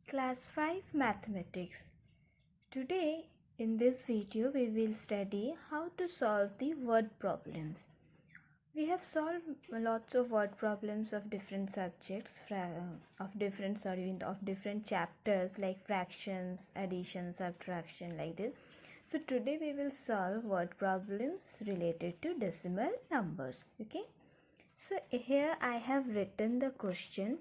Class 5 Mathematics. Today in this video we will study how to solve the word problems. We have solved lots of word problems of different subjects of different chapters like fractions, addition, subtraction, like this. So today we will solve word problems related to decimal numbers. Okay. So here I have written the question.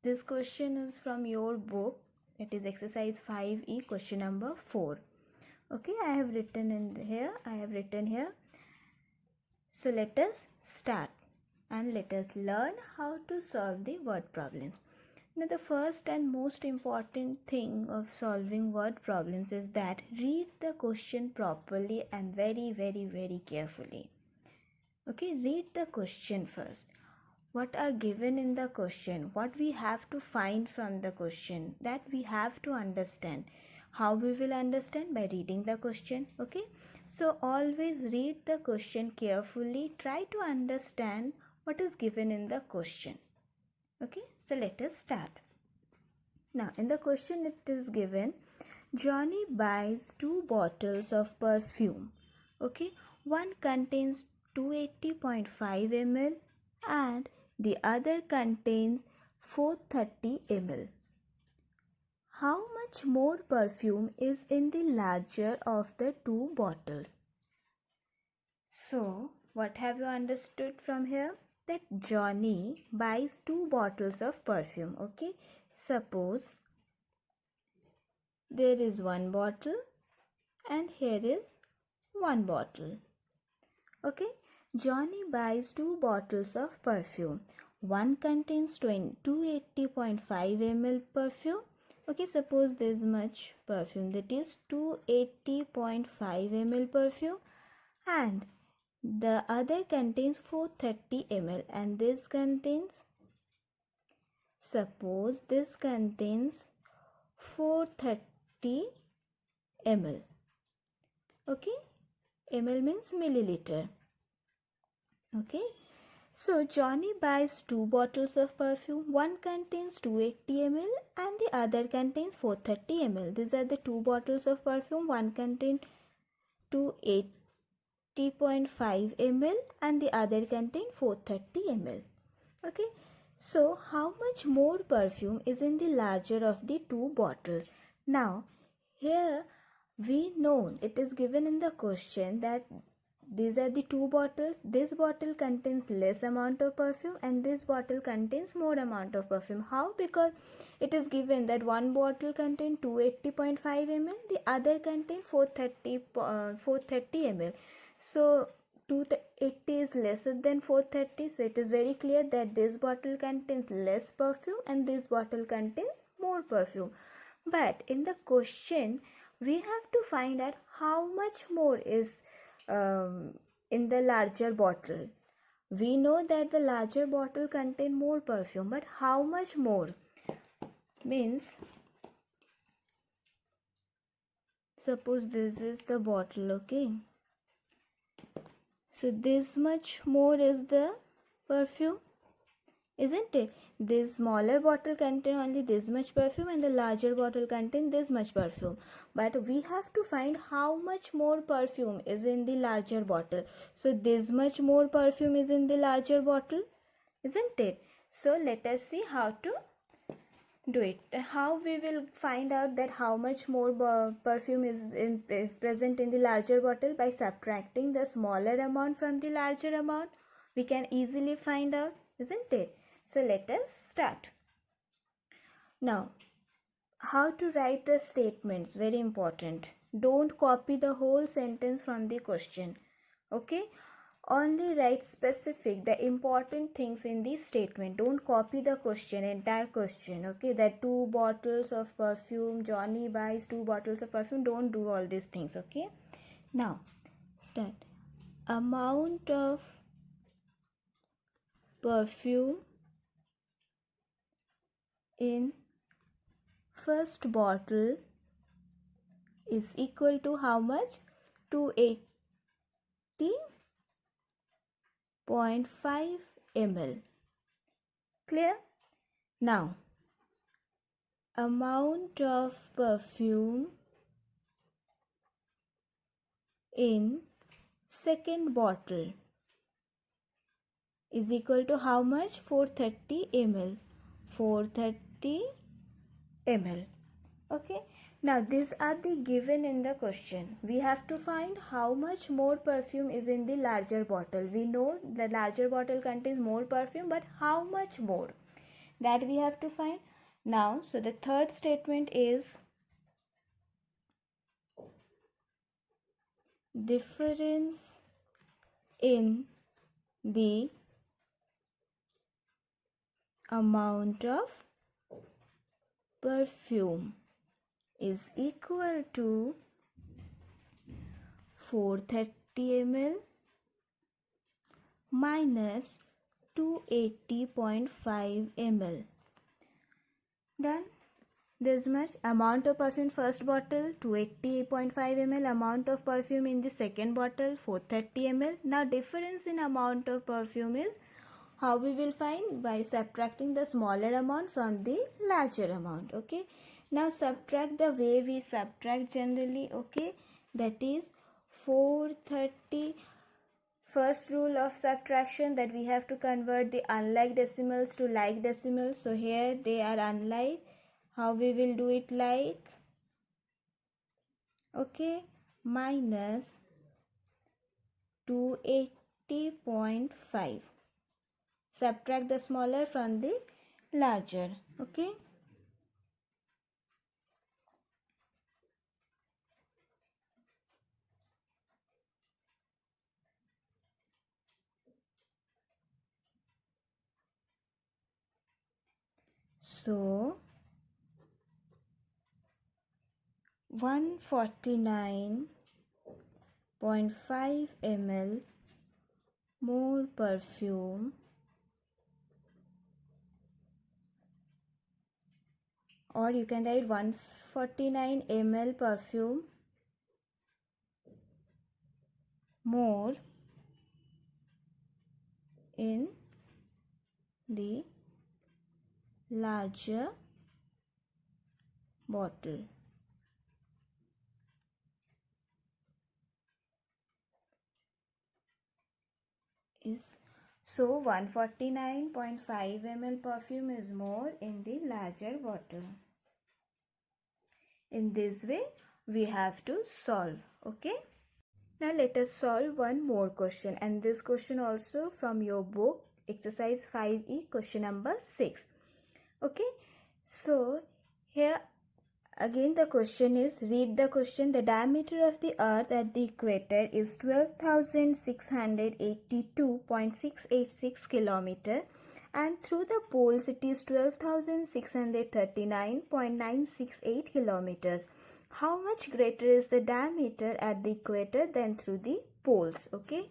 This question is from your book. It is exercise 5e, question number 4. Okay, I have written here. So let us start and let us learn how to solve the word problems. Now the first and most important thing of solving word problems is that read the question properly and very carefully. Okay, read the question first. What are given in the question, what we have to find from the question, that we have to understand. How we will understand? By reading the question. Okay, so always read the question carefully, try to understand what is given in the question. Okay, so let us start. Now in the question it is given, Johnny buys 2 bottles of perfume. Okay, one contains 280.5 ml and the other contains 430 ml. How much more perfume is in the larger of the 2 bottles? So, what have you understood from here? That Johnny buys 2 bottles of perfume. Okay, suppose there is one bottle and here is one bottle. Okay, Johnny buys 2 bottles of perfume. One contains 280.5 ml perfume. Okay, suppose this much perfume, that is 280.5 ml perfume, and the other contains 430 ml, and this contains, suppose this contains 430 ml. Okay, ml means milliliter. Okay, so Johnny buys 2 bottles of perfume. One contains 280 ml and the other contains 430 ml. These are the 2 bottles of perfume. One contains 280.5 ml and the other contains 430 ml. Okay, so how much more perfume is in the larger of the 2 bottles? Now here we know it is given in the question that these are the 2 bottles. This bottle contains less amount of perfume and this bottle contains more amount of perfume. How? Because it is given that one bottle contains 280.5 ml, the other contains 430 ml. So 280 is lesser than 430, so it is very clear that this bottle contains less perfume and this bottle contains more perfume. But in the question we have to find out how much more is in the larger bottle. We know that the larger bottle contains more perfume, but how much more? Means, suppose this is the bottle, okay? So this much more is the perfume, isn't it? This smaller bottle contains only this much perfume and the larger bottle contains this much perfume. But we have to find how much more perfume is in the larger bottle. So this much more perfume is in the larger bottle, isn't it? So let us see how to do it. How we will find out that how much more perfume is present in the larger bottle? By subtracting the smaller amount from the larger amount. We can easily find out, isn't it? So let us start. Now, how to write the statements? Very important. Don't copy the whole sentence from the question. Okay? Only write specific, the important things in the statement. Don't copy the question, entire question. Okay? That 2 bottles of perfume, Johnny buys 2 bottles of perfume. Don't do all these things. Okay? Now, start. Amount of perfume in first bottle is equal to how much? 280.5 ml. Clear? Now, amount of perfume in second bottle is equal to how much? 430 ml. 430 ml. Okay. Now these are the given in the question. We have to find how much more perfume is in the larger bottle. We know the larger bottle contains more perfume, but how much more? That we have to find. Now, so the third statement is difference in the amount of perfume is equal to 430 ml minus 280.5 ml. Then this much amount of perfume first bottle 280.5 ml, amount of perfume in the second bottle 430 ml. Now difference in amount of perfume is how we will find? By subtracting the smaller amount from the larger amount. Okay, now subtract the way we subtract generally. Okay, that is 430. First rule of subtraction, that we have to convert the unlike decimals to like decimals. So here they are unlike. How we will do it? Like, okay, minus 280.5. Subtract the smaller from the larger. Okay. So 149.5 ml more perfume, or you can write 149 ml perfume more in the larger bottle. Is so 149.5 ml perfume is more in the larger bottle. In this way we have to solve. Okay, now let us solve one more question, and this question also from your book exercise 5e question number 6. Okay, so here again the question is, read the question. The diameter of the earth at the equator is 12,682.686 kilometer, and through the poles it is 12,639.968 kilometers. How much greater is the diameter at the equator than through the poles? Okay,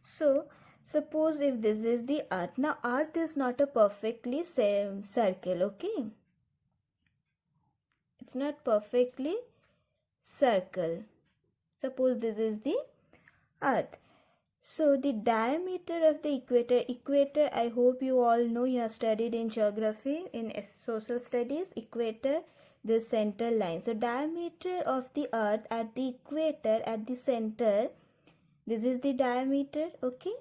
so suppose if this is the earth. Now earth is not a perfectly same circle. Okay, it's not perfectly circle. Suppose this is the earth. So the diameter of the equator, I hope you all know, you have studied in geography, in social studies, equator, the center line. So diameter of the earth at the equator, at the center, this is the diameter. Okay,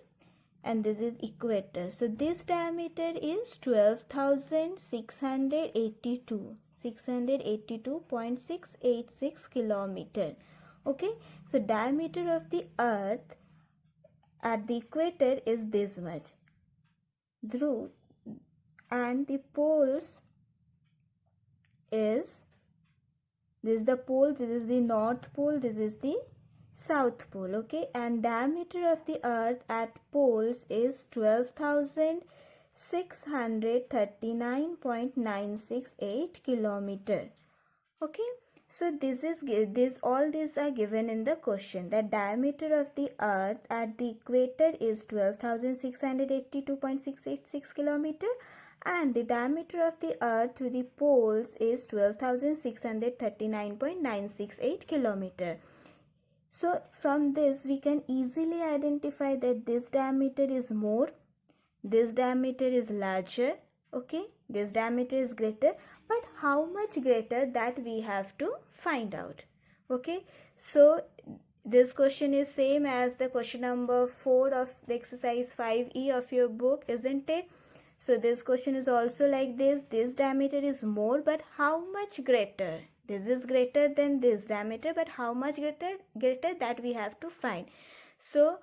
and this is equator. So this diameter is 682.686 kilometer. Okay, so diameter of the earth at the equator is this much. Through and the poles is, this is the pole, this is the north pole, this is the south pole. Okay, and diameter of the earth at poles is 12,639.968 kilometer. Okay, so all these are given in the question. The diameter of the earth at the equator is 12,682.686 kilometer, and the diameter of the earth through the poles is 12,639.968 kilometer. So from this we can easily identify that this diameter is more, this diameter is larger. Okay, this diameter is greater, but how much greater, that we have to find out. Okay, so this question is same as the question number 4 of the exercise 5e of your book, isn't it? So this question is also like this diameter is more, but how much greater? This is greater than this diameter, but how much greater, that we have to find. So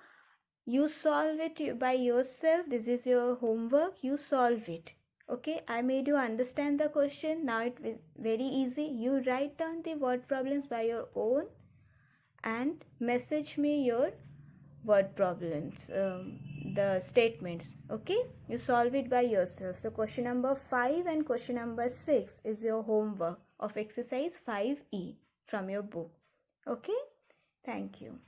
you solve it by yourself. This is your homework, you solve it. Okay, I made you understand the question. Now it is very easy. You write down the word problems by your own and message me your word problems, the statements. Okay, you solve it by yourself. So question number 5 and question number 6 is your homework of exercise 5e from your book. Okay, thank you.